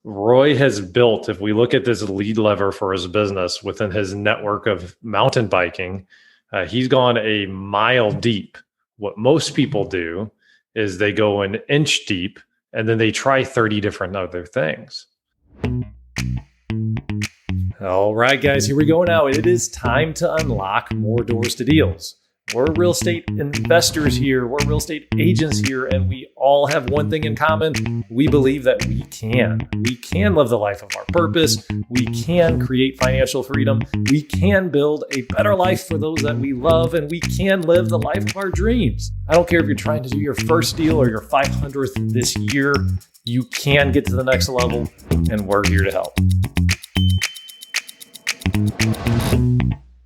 Roy has built, if we look at this lead lever for his business within his network of mountain biking, he's gone a mile deep. What most people do is they go an inch deep and then they try 30 different other things. All right, guys, here we go now. It is time to unlock more doors to deals. We're real estate investors here. We're real estate agents here, and we all have one thing in common. We believe that we can. We can live the life of our purpose. We can create financial freedom. We can build a better life for those that we love, and we can live the life of our dreams. I don't care if you're trying to do your first deal or your 500th this year. You can get to the next level, and we're here to help.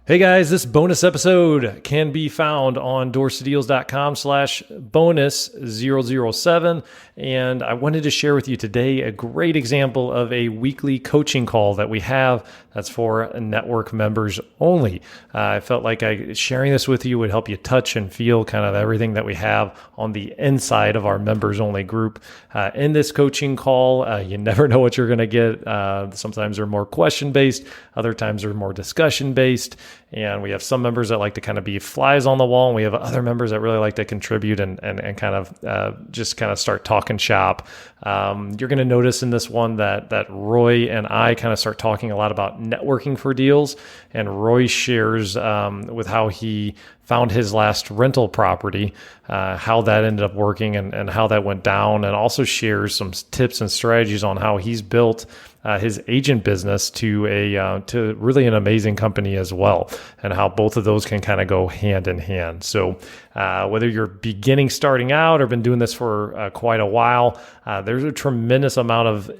Hey guys, this bonus episode can be found on doorstodeals.com/bonus007. And I wanted to share with you today a great example of a weekly coaching call that we have that's for network members only. I felt like sharing this with you would help you touch and feel kind of everything that we have on the inside of our members only group. In this coaching call, you never know what you're going to get. Sometimes they're more question based, other times they're more discussion based. And we have some members that like to kind of be flies on the wall, and we have other members that really like to contribute and kind of just kind of start talking shop. You're going to notice in this one that Roy and I kind of start talking a lot about networking for deals, and Roy shares with how he found his last rental property, how that ended up working and how that went down, and also shares some tips and strategies on how he's built his agent business to really an amazing company as well, and how both of those can kind of go hand in hand. So whether you're starting out, or been doing this for quite a while, there's a tremendous amount of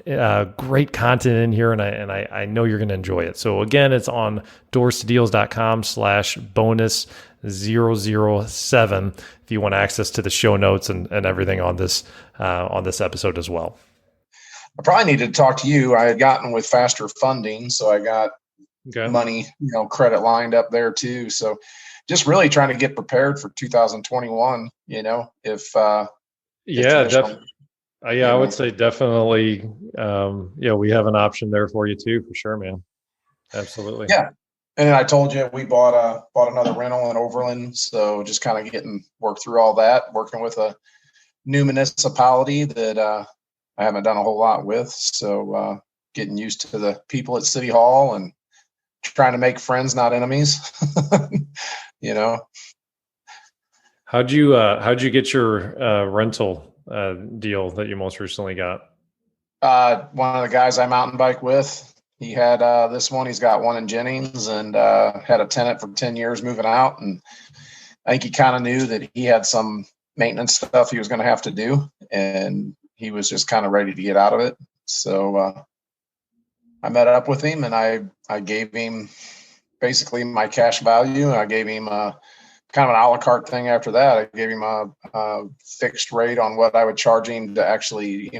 great content in here, and I know you're going to enjoy it. So again, it's on doorstodeals.com/bonus007 if you want access to the show notes and everything on this episode as well. I probably needed to talk to you. I had gotten with faster funding, so I got money, credit lined up there too. So just really trying to get prepared for 2021, I would say definitely. We have an option there for you too, for sure, man. Absolutely. Yeah. And I told you we bought another rental in Overland. So just kind of work through all that, working with a new municipality that I haven't done a whole lot with. So getting used to the people at City Hall and trying to make friends, not enemies. How'd you get your rental deal that you most recently got? One of the guys I mountain bike with, he had this one. He's got one in Jennings, and had a tenant for 10 years moving out. And I think he kind of knew that he had some maintenance stuff he was going to have to do, and he was just kind of ready to get out of it. So I met up with him, and I gave him basically my cash value, and I gave him kind of an a la carte thing after that. I gave him a fixed rate on what I would charge him to actually,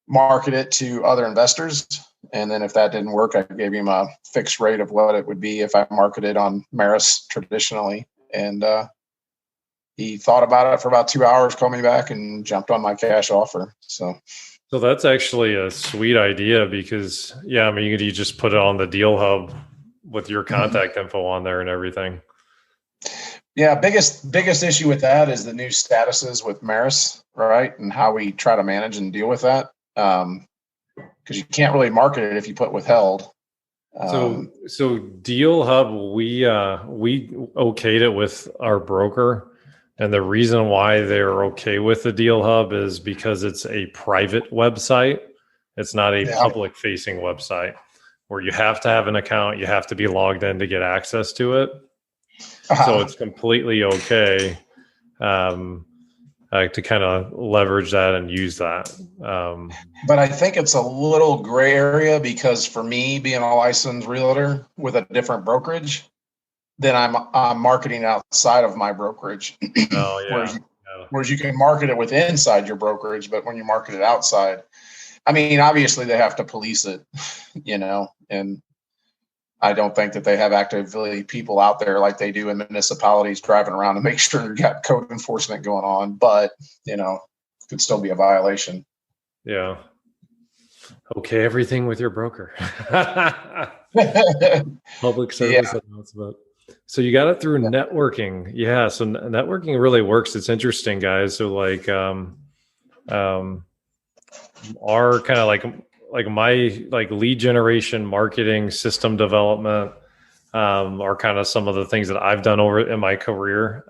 market it to other investors. And then if that didn't work, I gave him a fixed rate of what it would be if I marketed on Maris traditionally. And he thought about it for about 2 hours, called me back, and jumped on my cash offer. So that's actually a sweet idea, because you just put it on the Deal Hub with your contact info on there and everything. Yeah, biggest issue with that is the new statuses with Maris, right? And how we try to manage and deal with that. Because you can't really market it if you put withheld. So Deal Hub, we okayed it with our broker. And the reason why they're okay with the Deal Hub is because it's a private website. It's not a public facing website where you have to have an account. You have to be logged in to get access to it. So it's completely okay to kind of leverage that and use that. But I think it's a little gray area, because for me, being a licensed realtor with a different brokerage, then I'm marketing outside of my brokerage. Oh, yeah. Whereas you can market it with inside your brokerage, but when you market it outside, obviously they have to police it, and I don't think that they have actively people out there like they do in municipalities driving around to make sure they've got code enforcement going on, but, could still be a violation. Yeah. Okay, everything with your broker. Public service Yeah. announcement. So you got it through networking. Yeah. So networking really works. It's interesting, guys. So like, um, our kind of like my like lead generation, marketing, system development, are kind of some of the things that I've done over in my career,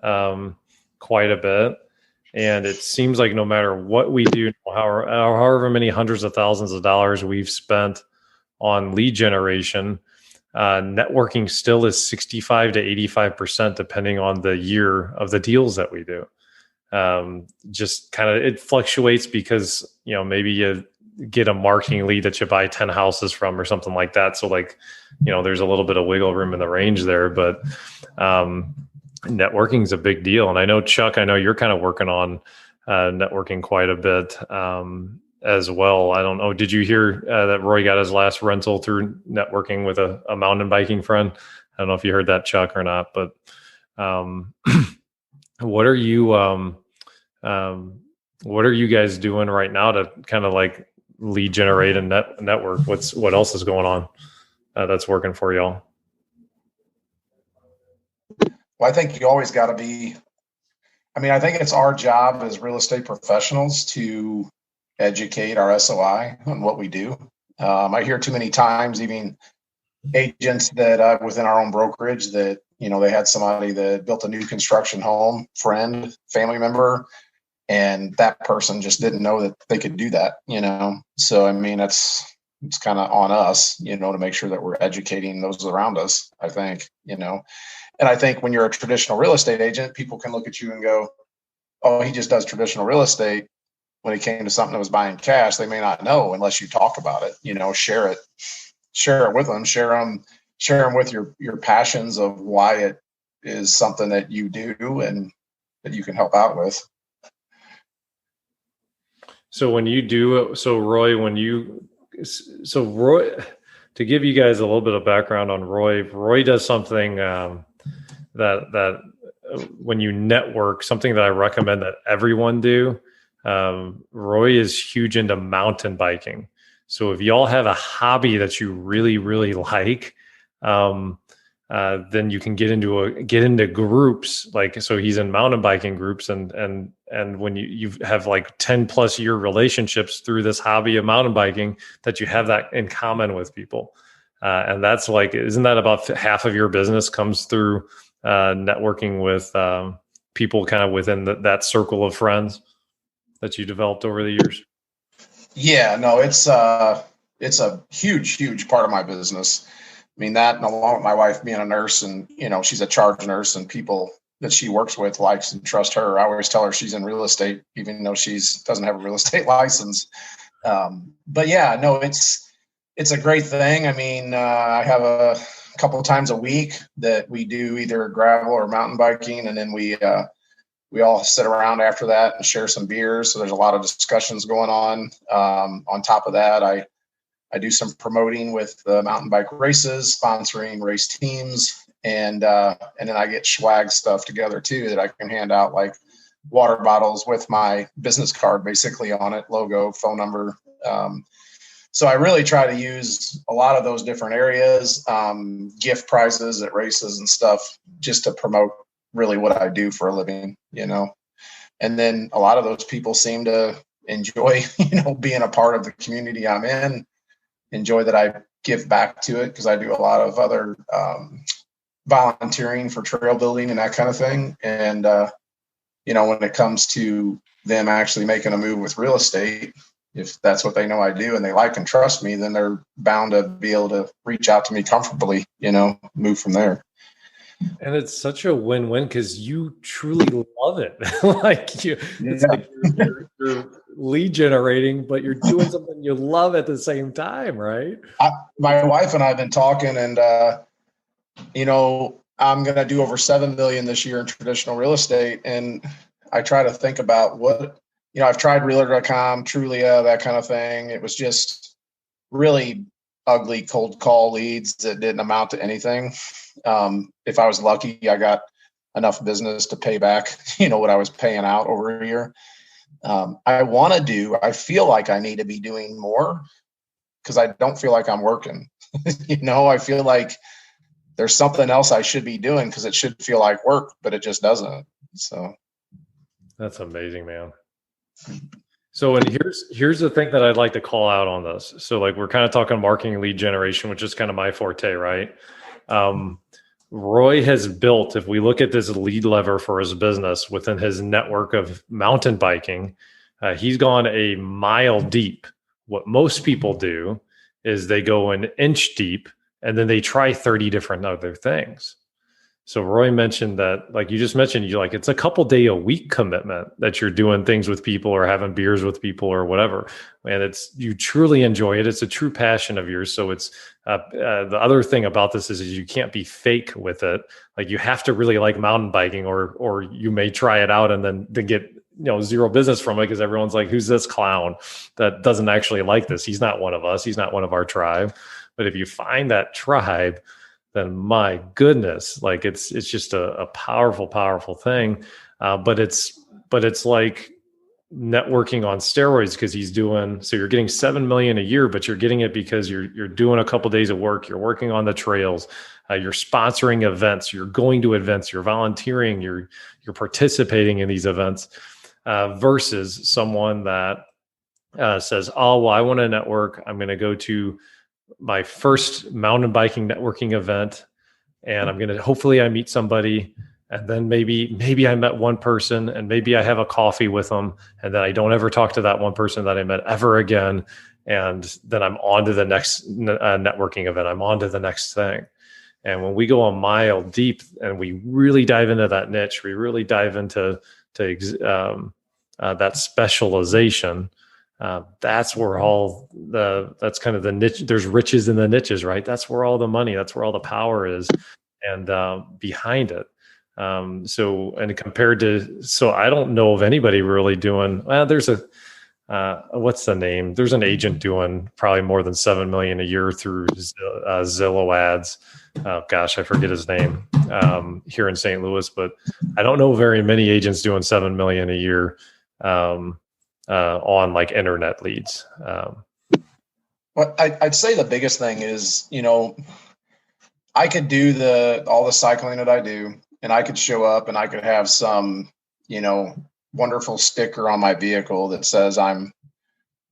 quite a bit. And it seems like no matter what we do, however many hundreds of thousands of dollars we've spent on lead generation, networking still is 65 to 85%, depending on the year of the deals that we do. Just kind of, it fluctuates because, maybe you get a marketing lead that you buy 10 houses from or something like that. So like, there's a little bit of wiggle room in the range there, but networking is a big deal. And I know, Chuck, I know you're kind of working on networking quite a bit as well. I don't know. Did you hear that Roy got his last rental through networking with a mountain biking friend? I don't know if you heard that, Chuck, or not, but what are you what are you guys doing right now to kind of like lead generate and network? What else is going on that's working for y'all? Well, I think you always got to be, I think it's our job as real estate professionals to educate our SOI on what we do. I hear too many times, even agents that within our own brokerage, that they had somebody that built a new construction home, friend, family member, and that person just didn't know that they could do that. So it's kind of on us, to make sure that we're educating those around us. I think, and I think when you're a traditional real estate agent, people can look at you and go, "Oh, he just does traditional real estate." When it came to something that was buying cash, they may not know unless you talk about it. Share it with them, share them with your passions of why it is something that you do and that you can help out with. So when you do, so Roy, to give you guys a little bit of background on Roy does something that when you network, something that I recommend that everyone do. Roy is huge into mountain biking. So if y'all have a hobby that you really, really like, then you can get into groups. Like, so he's in mountain biking groups, and when you have like 10+ year relationships through this hobby of mountain biking, that you have that in common with people. And that's like, isn't that about half of your business comes through networking with people kind of within that circle of friends that you developed over the years? Yeah, no, it's a huge part of my business. That, and along with my wife being a nurse, and she's a charge nurse, and people that she works with likes and trust her. I always tell her she's in real estate, even though doesn't have a real estate license. But yeah, no, it's a great thing. I have a couple of times a week that we do either gravel or mountain biking, and then we all sit around after that and share some beers. So there's a lot of discussions going on. On top of that, I do some promoting with the mountain bike races, sponsoring race teams, and then I get swag stuff together too that I can hand out, like water bottles with my business card basically on it, logo, phone number. So I really try to use a lot of those different areas, gift prizes at races and stuff, just to promote really what I do for a living, and then a lot of those people seem to enjoy, being a part of the community I'm in, enjoy that I give back to it, because I do a lot of other volunteering for trail building and that kind of thing. And, when it comes to them actually making a move with real estate, if that's what they know I do and they like and trust me, then they're bound to be able to reach out to me comfortably, move from there. And it's such a win-win because you truly love it. It's like you're lead generating, but you're doing something you love at the same time, right? My wife and I have been talking, and I'm going to do over 7 million this year in traditional real estate, and I try to think about what I've tried Realtor.com, Trulia, that kind of thing. It was just really ugly cold call leads that didn't amount to anything. If I was lucky, I got enough business to pay back, what I was paying out over a year. I feel like I need to be doing more because I don't feel like I'm working. I feel like there's something else I should be doing because it should feel like work, but it just doesn't. So that's amazing, man. So, and here's the thing that I'd like to call out on this. So, like, we're kind of talking marketing lead generation, which is kind of my forte, right? Roy has built, if we look at this lead lever for his business within his network of mountain biking, he's gone a mile deep. What most people do is they go an inch deep and then they try 30 different other things. So Roy mentioned that, like you just mentioned, it's a couple day a week commitment that you're doing things with people or having beers with people or whatever. And you truly enjoy it. It's a true passion of yours. So it's the other thing about this is you can't be fake with it. Like you have to really like mountain biking or you may try it out and then get zero business from it because everyone's like, who's this clown that doesn't actually like this? He's not one of us. He's not one of our tribe. But if you find that tribe, then my goodness, like it's just a powerful, powerful thing. But it's like networking on steroids because so you're getting 7 million a year, but you're getting it because you're doing a couple of days of work, you're working on the trails, you're sponsoring events, you're going to events, you're volunteering, you're participating in these events, versus someone that says, oh, well, I want to network. I'm going to go to my first mountain biking networking event and hopefully I meet somebody and then maybe I met one person and maybe I have a coffee with them and then I don't ever talk to that one person that I met ever again. And then I'm on to the next networking event. I'm on to the next thing. And when we go a mile deep and we really dive into that niche, we really dive into that specialization, that's where that's kind of the niche. There's riches in the niches, right? That's where all the money, that's where all the power is, and behind it. So I don't know of anybody really doing. There's what's the name? There's an agent doing probably more than 7 million a year through Zillow ads. Oh gosh, I forget his name here in St. Louis, but I don't know very many agents doing 7 million a year. On like internet leads. Well, I'd say the biggest thing is, I could do all the cycling that I do, and I could show up and I could have some, wonderful sticker on my vehicle that says I'm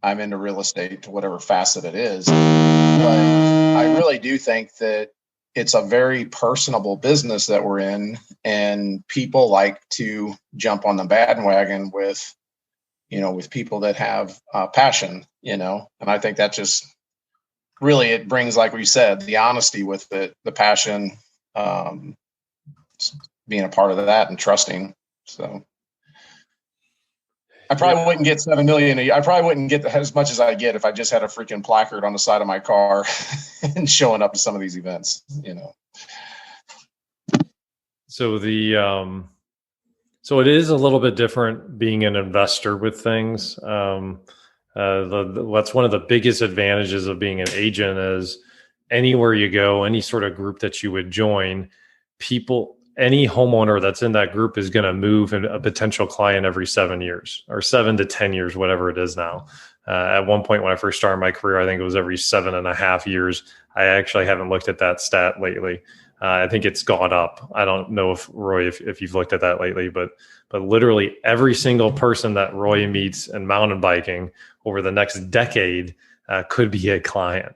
into real estate to whatever facet it is. But I really do think that it's a very personable business that we're in, and people like to jump on the bandwagon with people that have passion, and I think that just really, it brings, like we said, the honesty with it, the passion, being a part of that and trusting. So I probably wouldn't get 7 million a year. I probably wouldn't get as much as I get if I just had a freaking placard on the side of my car and showing up to some of these events, So So it is a little bit different being an investor with things. That's one of the biggest advantages of being an agent is anywhere you go, any sort of group that you would join, any homeowner that's in that group is going to move a potential client every 7 years or 7 to 10 years, whatever it is now. At one point when I first started my career, I think it was every 7.5 years. I actually haven't looked at that stat lately. I think it's gone up. I don't know if Roy, if you've looked at that lately, but literally every single person that Roy meets in mountain biking over the next decade could be a client.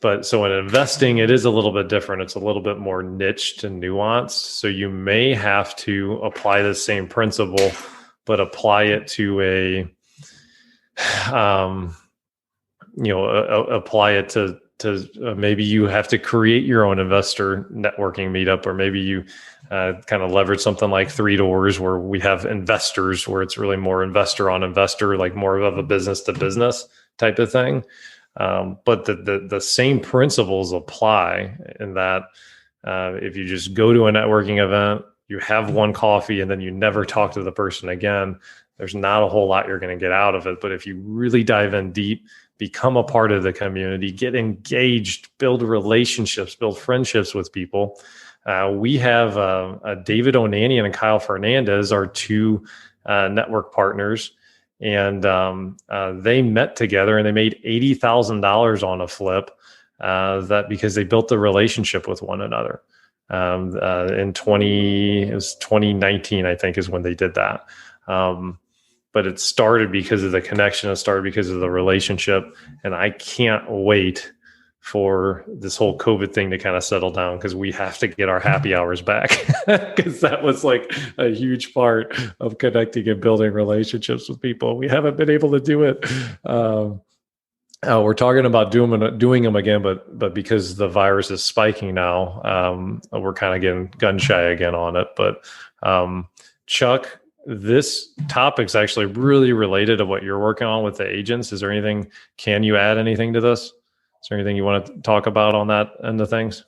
But so in investing, it is a little bit different. It's a little bit more niched and nuanced. So you may have to apply the same principle, but apply it to apply it to maybe you have to create your own investor networking meetup, or maybe you kind of leverage something like 3 Doors where we have investors, where it's really more investor on investor, like more of a business to business type of thing. But the same principles apply in that if you just go to a networking event, you have one coffee and then you never talk to the person again, there's not a whole lot you're going to get out of it. But if you really dive in deep, become a part of the community, get engaged, build relationships, build friendships with people. We have David Onanian and Kyle Fernandez are 2 network partners. and they met together and they made $80,000 on a flip. That because they built a relationship with one another. It was 2019, I think, is when they did that. But it started because of the connection. It started because of the relationship, and I can't wait for this whole COVID thing to kind of settle down, because we have to get our happy hours back, because that was like a huge part of connecting and building relationships with people. We haven't been able to do it. We're talking about doing them again, but because the virus is spiking now, we're kind of getting gun shy again on it. But Chuck, this topic's actually really related to what you're working on with the agents. Is there anything? Can you add anything to this? Is there anything you want to talk about on that end of things?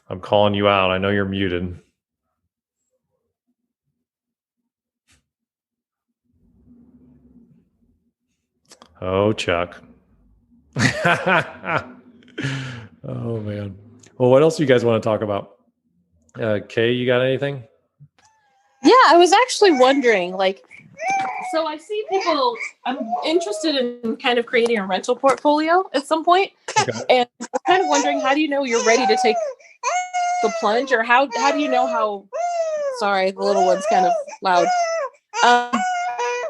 I'm calling you out. I know you're muted. Oh, Chuck. Oh, man. Well, what else do you guys want to talk about? Kay, you got anything? Yeah, I was actually wondering, so I see people, I'm interested in kind of creating a rental portfolio at some point. Okay. And I'm kind of wondering, how do you know you're ready to take the plunge, or how do you know how, sorry, the little one's kind of loud.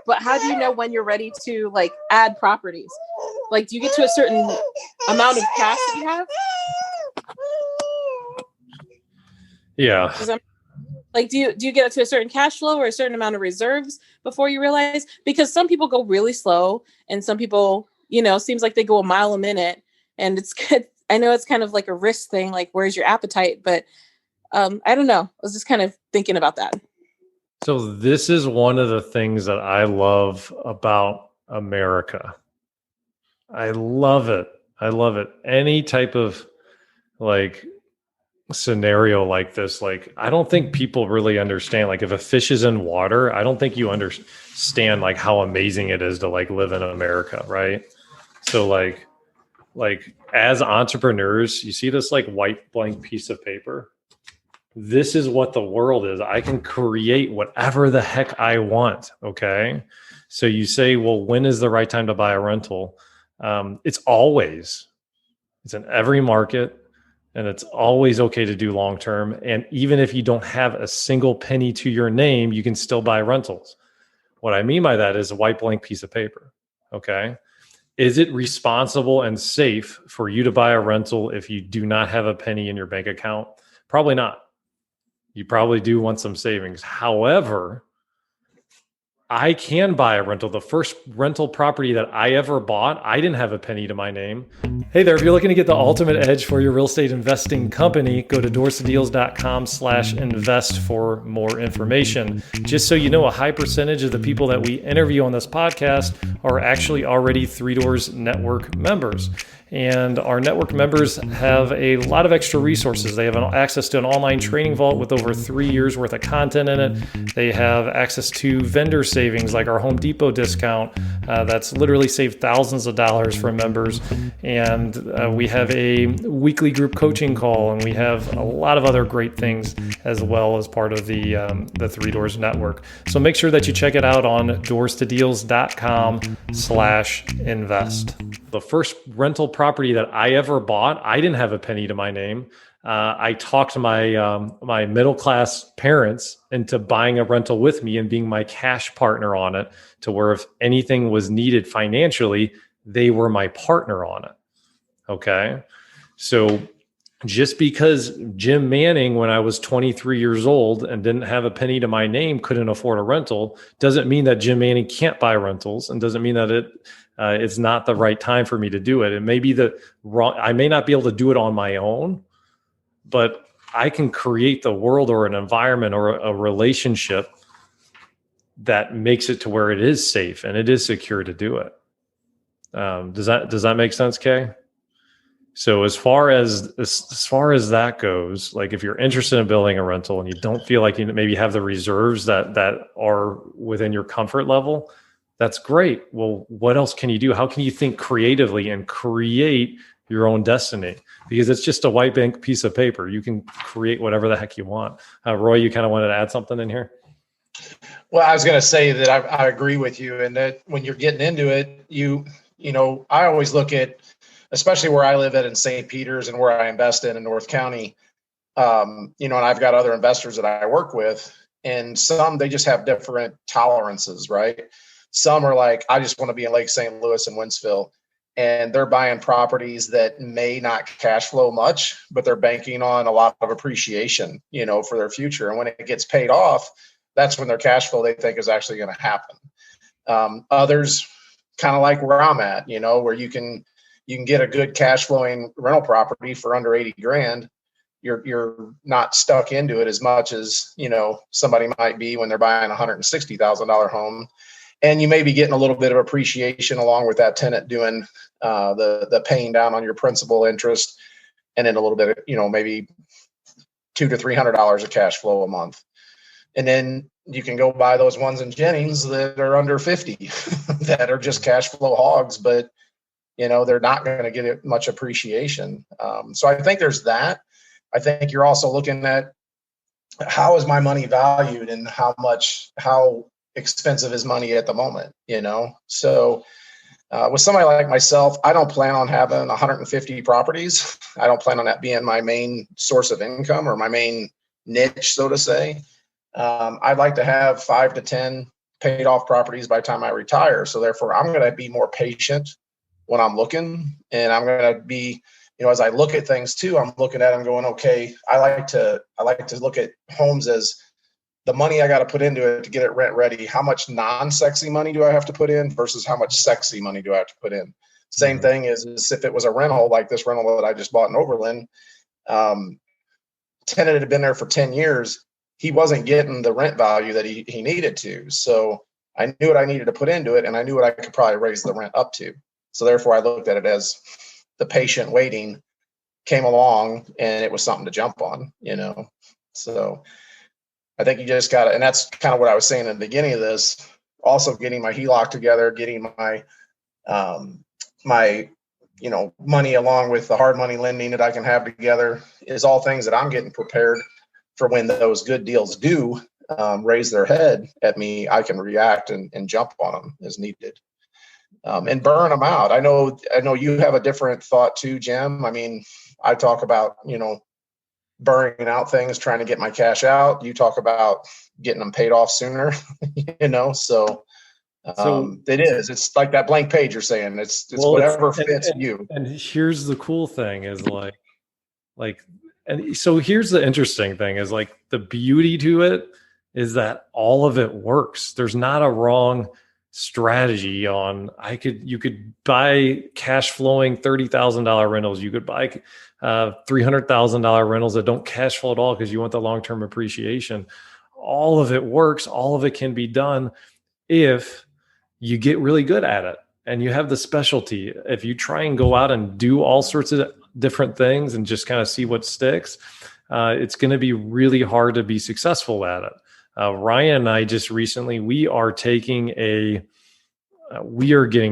But how do you know when you're ready to add properties? Do you get to a certain amount of cash that you have? Yeah. Do you get up to a certain cash flow or a certain amount of reserves before you realize? Because some people go really slow, and some people, seems like they go a mile a minute, and it's good. I know it's kind of like a risk thing, where's your appetite? But I don't know. I was just kind of thinking about that. So this is one of the things that I love about America. I love it. I love it. Any type of scenario like this, I don't think people really understand. If a fish is in water, I don't think you understand how amazing it is to live in America, right? So as entrepreneurs, you see this white blank piece of paper. This is what the world is. I can create whatever the heck I want. Okay. So you say, well, when is the right time to buy a rental? It's in every market, and it's always okay to do long-term. And even if you don't have a single penny to your name, you can still buy rentals. What I mean by that is a white blank piece of paper. Okay. Is it responsible and safe for you to buy a rental if you do not have a penny in your bank account? Probably not. You probably do want some savings. However, I can buy a rental. The first rental property that I ever bought, I didn't have a penny to my name. Hey there, if you're looking to get the ultimate edge for your real estate investing company, go to doorstodeals.com/invest for more information. Just so you know, a high percentage of the people that we interview on this podcast are actually already Three Doors Network members. And our network members have a lot of extra resources. They have access to an online training vault with over 3 years worth of content in it. They have access to vendor savings like our Home Depot discount that's literally saved thousands of dollars for members. And we have a weekly group coaching call, and we have a lot of other great things as well as part of the Three Doors Network. So make sure that you check it out on doorstodeals.com/invest. The first rental property that I ever bought, I didn't have a penny to my name. I talked my my middle class parents into buying a rental with me and being my cash partner on it, to where if anything was needed financially, they were my partner on it. Okay, so just because Jim Manning, when I was 23 years old and didn't have a penny to my name, couldn't afford a rental, doesn't mean that Jim Manning can't buy rentals, and doesn't mean that it's not the right time for me to do it. It may be I may not be able to do it on my own, but I can create the world or an environment or a relationship that makes it to where it is safe and it is secure to do it. Does that make sense, Kay? So as far as that goes, if you're interested in building a rental and you don't feel like you maybe have the reserves that are within your comfort level, that's great. Well, what else can you do? How can you think creatively and create your own destiny? Because it's just a white blank piece of paper. You can create whatever the heck you want. Roy, you kind of wanted to add something in here? Well, I was going to say that I agree with you, and that when you're getting into it, I always look at, especially where I live at in St. Peter's and where I invest in North County, and I've got other investors that I work with, and some, they just have different tolerances, right? Some are like, I just want to be in Lake St. Louis and Wentzville, and they're buying properties that may not cash flow much, but they're banking on a lot of appreciation, for their future. And when it gets paid off, that's when their cash flow, they think, is actually going to happen. Others, kind of like where I'm at, where you can get a good cash flowing rental property for under 80 grand. You're not stuck into it as much as, somebody might be when they're buying a $160,000 home. And you may be getting a little bit of appreciation along with that tenant doing the paying down on your principal interest, and then a little bit of, maybe $200 to $300 of cash flow a month. And then you can go buy those ones in Jennings that are under 50 that are just cash flow hogs, but they're not going to get much appreciation. So I think there's that. I think you're also looking at, how is my money valued, and how expensive is money at the moment, So with somebody like myself, I don't plan on having 150 properties. I don't plan on that being my main source of income or my main niche, so to say. I'd like to have 5 to 10 paid off properties by the time I retire. So therefore, I'm going to be more patient when I'm looking, and I'm going to be, as I look at things too, I'm looking at them going, okay, I like to look at homes as the money I got to put into it to get it rent ready. How much non-sexy money do I have to put in versus how much sexy money do I have to put in? Same thing is if it was a rental, like this rental that I just bought in Overland, tenant had been there for 10 years. He wasn't getting the rent value that he needed to. So I knew what I needed to put into it, and I knew what I could probably raise the rent up to. So therefore I looked at it as the patient waiting came along, and it was something to jump on, So I think you just got to, and that's kind of what I was saying in the beginning of this, also getting my HELOC together, getting my, money along with the hard money lending that I can have together, is all things that I'm getting prepared for when those good deals do raise their head at me. I can react and jump on them as needed, and burn them out. I know you have a different thought too, Jim. I mean, I talk about, burning out things, trying to get my cash out. You talk about getting them paid off sooner, so it's like that blank page you're saying. It's whatever fits you. And here's the cool thing is and so here's the interesting thing is, like, the beauty to it is that all of it works. There's not a wrong strategy on, you could buy cash flowing $30,000 rentals. You could buy $300,000 rentals that don't cash flow at all because you want the long-term appreciation. All of it works. All of it can be done if you get really good at it and you have the specialty. If you try and go out and do all sorts of different things and just kind of see what sticks, it's going to be really hard to be successful at it. Ryan and I just recently, we are getting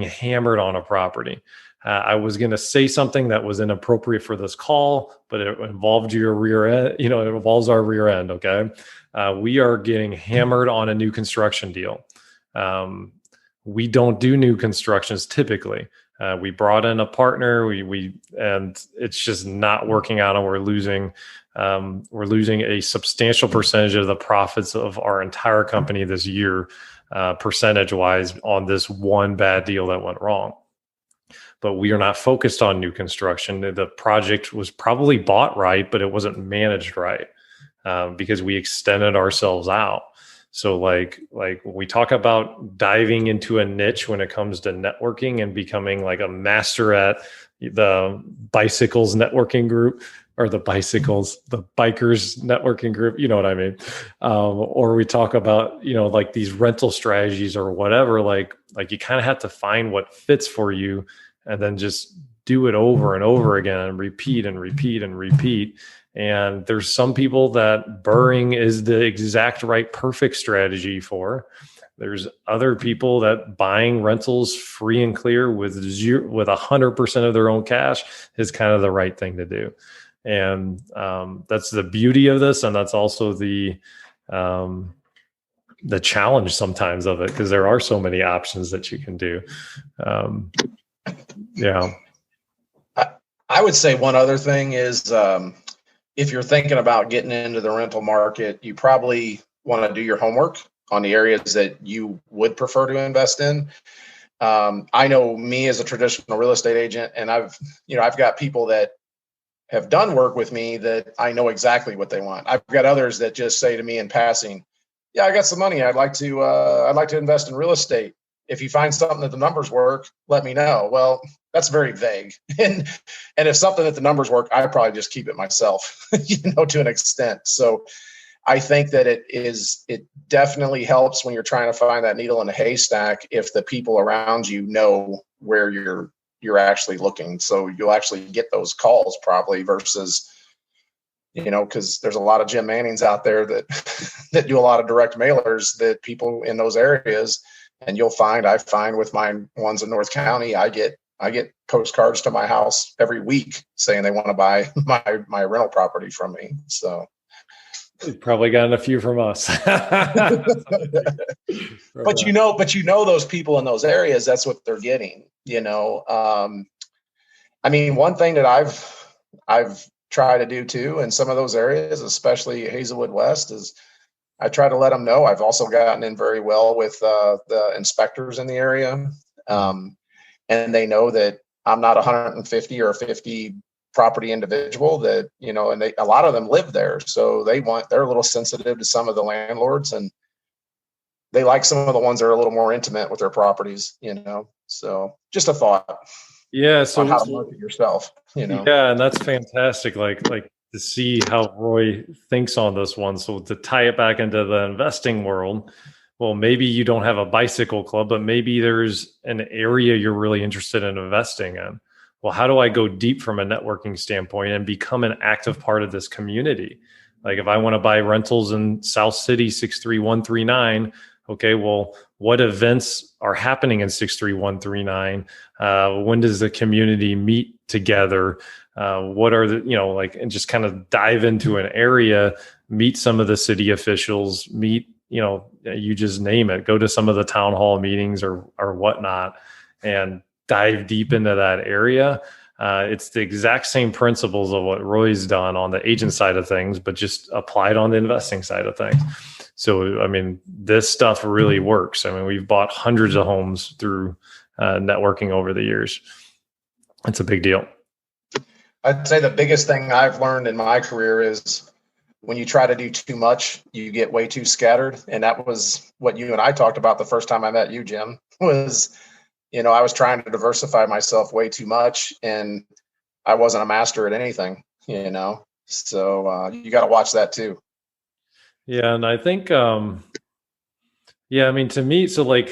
hammered on a property. I was going to say something that was inappropriate for this call, but it involved your rear end. It involves our rear end. Okay. We are getting hammered on a new construction deal. We don't do new constructions typically. We brought in a partner, and it's just not working out, and we're losing a substantial percentage of the profits of our entire company this year, percentage-wise, on this one bad deal that went wrong. But we are not focused on new construction. The project was probably bought right, but it wasn't managed right, because we extended ourselves out. So like when we talk about diving into a niche when it comes to networking and becoming like a master at the bicycles networking group, or the bikers networking group, you know what I mean? Or we talk about, like these rental strategies or whatever, like you kind of have to find what fits for you and then just do it over and over again and repeat and repeat and repeat. And there's some people that burring is the exact right, perfect strategy for. There's other people that buying rentals free and clear with 100% of their own cash is kind of the right thing to do. And that's the beauty of this. And that's also the the challenge sometimes of it, because there are so many options that you can do. Yeah. I would say one other thing is, if you're thinking about getting into the rental market, you probably want to do your homework on the areas that you would prefer to invest in. I know me as a traditional real estate agent, and I've got people that have done work with me that I know exactly what they want. I've got others that just say to me in passing, yeah, I got some money. I'd like to invest in real estate. If you find something that the numbers work, let me know. Well, that's very vague. And if something that the numbers work, I probably just keep it myself, to an extent. So I think that it definitely helps when you're trying to find that needle in a haystack if the people around you know where you're actually looking. So you'll actually get those calls probably versus, because there's a lot of Jim Mannings out there that do a lot of direct mailers that people in those areas. And I find with my ones in North County, I get postcards to my house every week saying they want to buy my rental property from me. So you've probably gotten a few from us. but those people in those areas, that's what they're getting. One thing that I've tried to do too in some of those areas, especially Hazelwood West, is I try to let them know. I've also gotten in very well with the inspectors in the area, and they know that I'm not 150 or 50 property individual that, and a lot of them live there. So they're a little sensitive to some of the landlords, and they like some of the ones that are a little more intimate with their properties, so just a thought. Yeah. So on how to market yourself, Yeah. And that's fantastic. Like to see how Roy thinks on this one. So to tie it back into the investing world, well, maybe you don't have a bicycle club, but maybe there's an area you're really interested in investing in. Well, how do I go deep from a networking standpoint and become an active part of this community? Like if I want to buy rentals in South City 63139, okay, well, what events are happening in 63139? When does the community meet together? What are and just kind of dive into an area, meet some of the city officials, you just name it, go to some of the town hall meetings or whatnot, and dive deep into that area. It's the exact same principles of what Roy's done on the agent side of things, but just applied on the investing side of things. So, this stuff really works. We've bought hundreds of homes through networking over the years. It's a big deal. I'd say the biggest thing I've learned in my career is when you try to do too much, you get way too scattered. And that was what you and I talked about the first time I met you, Jim, was, I was trying to diversify myself way too much and I wasn't a master at anything, so you got to watch that too. Yeah. And I think, to me, so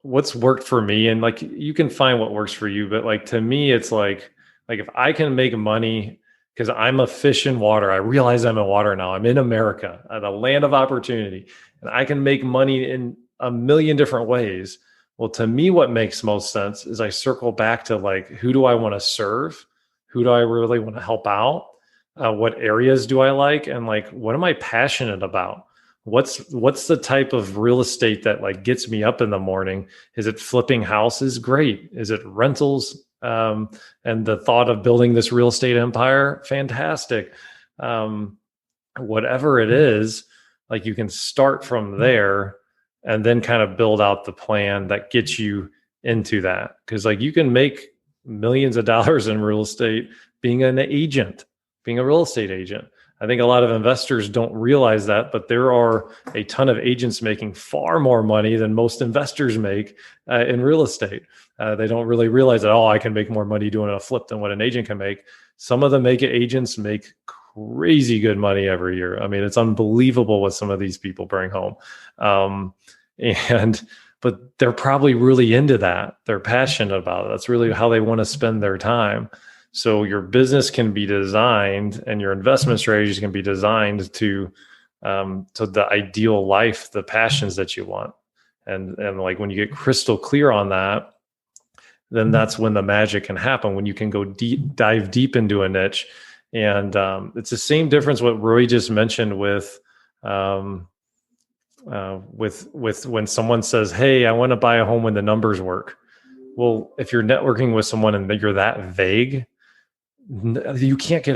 what's worked for me, and you can find what works for you, but to me, it's like if I can make money because I'm a fish in water, I realize I'm in water now. I'm in America, the land of opportunity, and I can make money in a million different ways. Well, to me, what makes most sense is I circle back to who do I want to serve? Who do I really want to help out? What areas do I like? And what am I passionate about? What's the type of real estate that gets me up in the morning? Is it flipping houses? Great. Is it rentals? And the thought of building this real estate empire? Fantastic. Whatever it is, you can start from there and then kind of build out the plan that gets you into that. Because you can make millions of dollars in real estate being an agent, being a real estate agent. I think a lot of investors don't realize that, but there are a ton of agents making far more money than most investors make in real estate. They don't really realize that, I can make more money doing a flip than what an agent can make. Some of the agents make crazy good money every year. It's unbelievable what some of these people bring home. But they're probably really into that. They're passionate about it. That's really how they want to spend their time. So your business can be designed and your investment strategies can be designed to the ideal life, the passions that you want. And when you get crystal clear on that, then that's when the magic can happen, when you can dive deep into a niche. And it's the same difference what Roy just mentioned with with when someone says, "Hey, I want to buy a home when the numbers work." Well, if you're networking with someone and you're that vague, you can't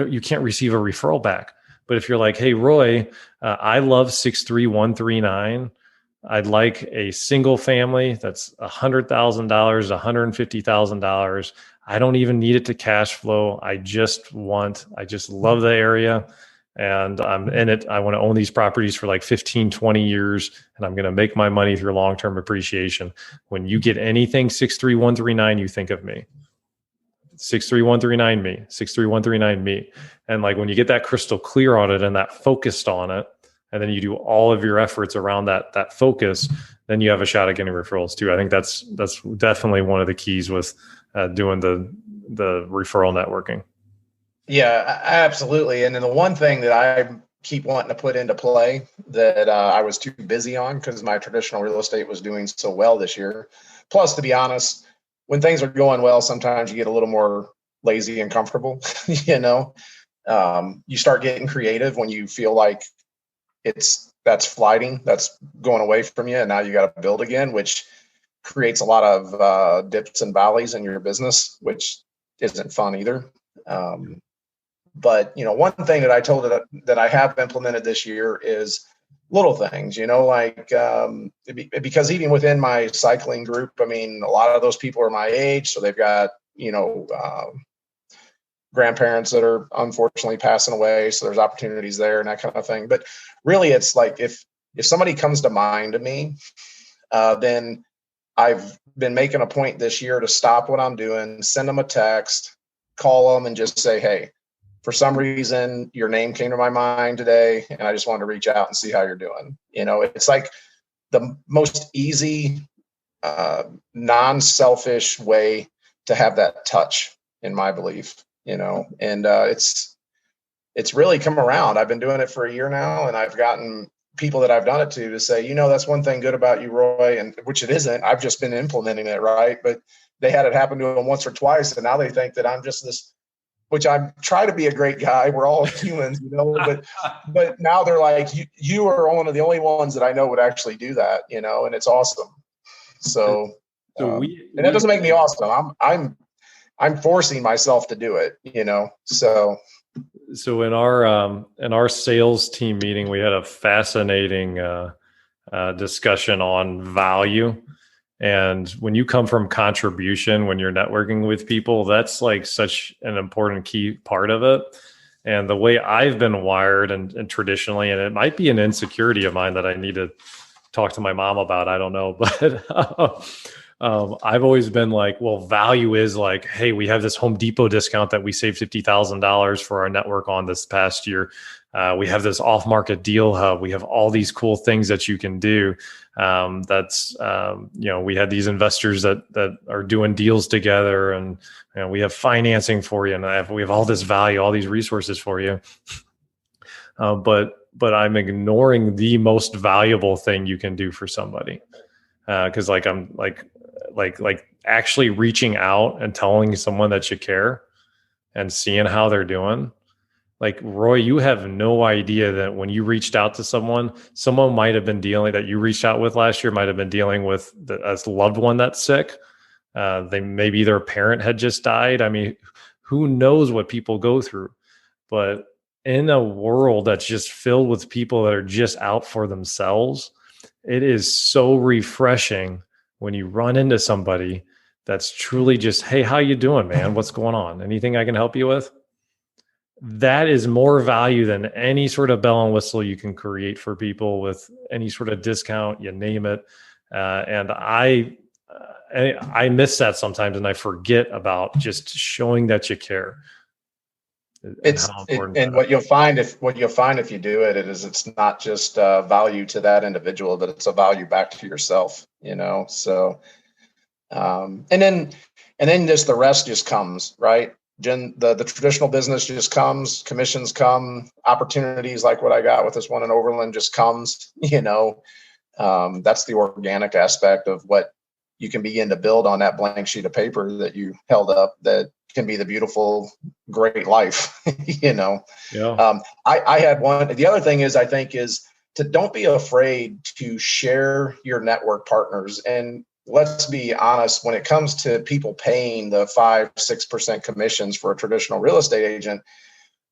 receive a referral back. But if you're like, "Hey, Roy, I love 63139. I'd like a single family that's $100,000, $150,000. I don't even need it to cash flow. I just love the area and I'm in it. I want to own these properties for like 15, 20 years and I'm going to make my money through long-term appreciation." When you get anything 63139, you think of me. 63139 me, 63139 me. And like when you get that crystal clear on it and that focused on it, and then you do all of your efforts around that focus, then you have a shot at getting referrals too. I think that's definitely one of the keys with doing the referral networking. Yeah, absolutely. And then the one thing that I keep wanting to put into play that I was too busy on because my traditional real estate was doing so well this year. Plus, to be honest, when things are going well, sometimes you get a little more lazy and comfortable. You start getting creative when you feel like that's flighting, that's going away from you, and now you got to build again, which creates a lot of dips and valleys in your business, which isn't fun either. But one thing that I told it that I have implemented this year is little things, because even within my cycling group, I mean, a lot of those people are my age, so they've got grandparents that are unfortunately passing away, so there's opportunities there and that kind of thing. But really, it's like if somebody comes to mind to me, then I've been making a point this year to stop what I'm doing, send them a text, call them, and just say, "Hey, for some reason, your name came to my mind today, and I just wanted to reach out and see how you're doing." It's like the most easy, non-selfish way to have that touch, in my belief. And it's really come around. I've been doing it for a year now, and I've gotten people that I've done it to say, that's one thing good about you, Roy, and which it isn't. I've just been implementing it, right? But they had it happen to them once or twice, and now they think that I'm just this, which I try to be a great guy. We're all humans, but now they're like, you are one of the only ones that I know would actually do that, and it's awesome. So and that doesn't make me awesome. I'm forcing myself to do it, So in our sales team meeting, we had a fascinating discussion on value. And when you come from contribution, when you're networking with people, that's like such an important key part of it. And the way I've been wired and traditionally, and it might be an insecurity of mine that I need to talk to my mom about, I don't know, but I've always been like, well, value is like, hey, we have this Home Depot discount that we saved $50,000 for our network on this past year. We have this off-market deal hub. We have all these cool things that you can do. We had these investors that are doing deals together, and we have financing for you, and we have all this value, all these resources for you. But I'm ignoring the most valuable thing you can do for somebody. Because I'm actually reaching out and telling someone that you care and seeing how they're doing. Like, Roy, you have no idea that when you reached out to someone might have been that you reached out with last year might have been dealing with a loved one that's sick. Maybe their parent had just died. I mean, who knows what people go through? But in a world that's just filled with people that are just out for themselves, it is so refreshing when you run into somebody that's truly just, "Hey, how you doing, man? What's going on? Anything I can help you with?" That is more value than any sort of bell and whistle you can create for people with any sort of discount, you name it. And I miss that sometimes, and I forget about just showing that you care. What you'll find if you do it is it's not just value to that individual, but it's a value back to yourself. So and then just the rest just comes, right? The traditional business just comes, commissions come, opportunities like what I got with this one in Overland just comes. That's the organic aspect of what you can begin to build on that blank sheet of paper that you held up that can be the beautiful, great life. Yeah. I had one. The other thing is, I think is don't be afraid to share your network partners. And let's be honest, when it comes to people paying the 5-6% commissions for a traditional real estate agent,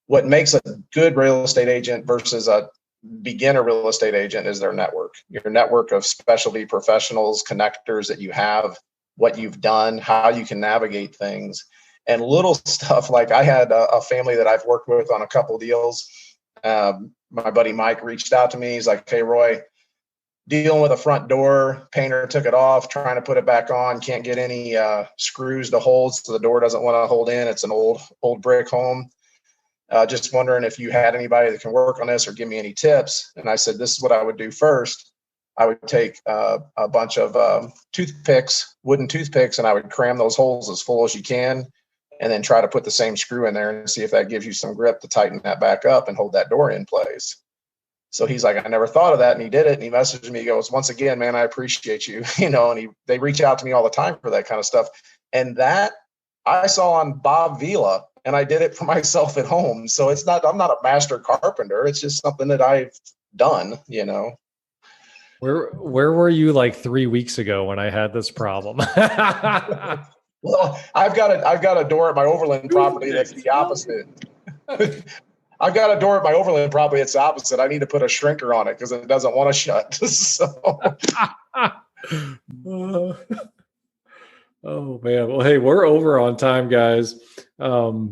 what makes a good real estate agent versus a beginner real estate agent is their network, your network of specialty professionals, connectors that you have, what you've done, how you can navigate things, and little stuff. Like I had a family that I've worked with on a couple deals. My buddy Mike reached out to me. He's like, "Hey, Roy, dealing with a front door, painter took it off, trying to put it back on, can't get any screws to hold, so the door doesn't want to hold in. It's an old brick home. Just wondering if you had anybody that can work on this or give me any tips." And I said, "This is what I would do first. I would take a bunch of wooden toothpicks, and I would cram those holes as full as you can, and then try to put the same screw in there and see if that gives you some grip to tighten that back up and hold that door in place." So he's like, "I never thought of that." And he did it. And he messaged me, he goes, "Once again, man, I appreciate you." And they reach out to me all the time for that kind of stuff. And that I saw on Bob Vila, and I did it for myself at home. So I'm not a master carpenter. It's just something that I've done. Where were you like 3 weeks ago when I had this problem? Well, I've got a door at my Overland property that's the opposite. I've got a door at my Overland property. It's the opposite. I need to put a shrinker on it because it doesn't want to shut. So. Oh man. Well, hey, we're over on time, guys. So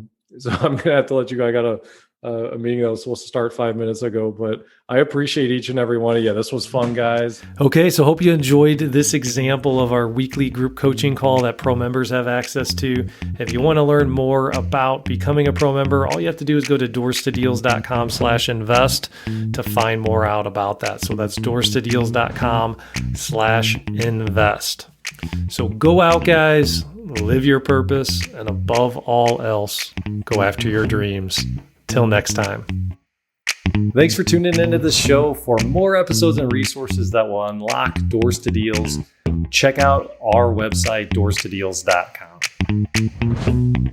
I'm gonna have to let you go. I got a meeting that was supposed to start 5 minutes ago, but I appreciate each and every one of you. This was fun, guys. Okay, so hope you enjoyed this example of our weekly group coaching call that pro members have access to. If you want to learn more about becoming a pro member, all you have to do is go to doorstodeals.com/invest to find more out about that. So that's doorstodeals.com/invest. So go out, guys, live your purpose, and above all else, go after your dreams. Till next time. Thanks for tuning into this show. For more episodes and resources that will unlock doors to deals, check out our website, doorstodeals.com.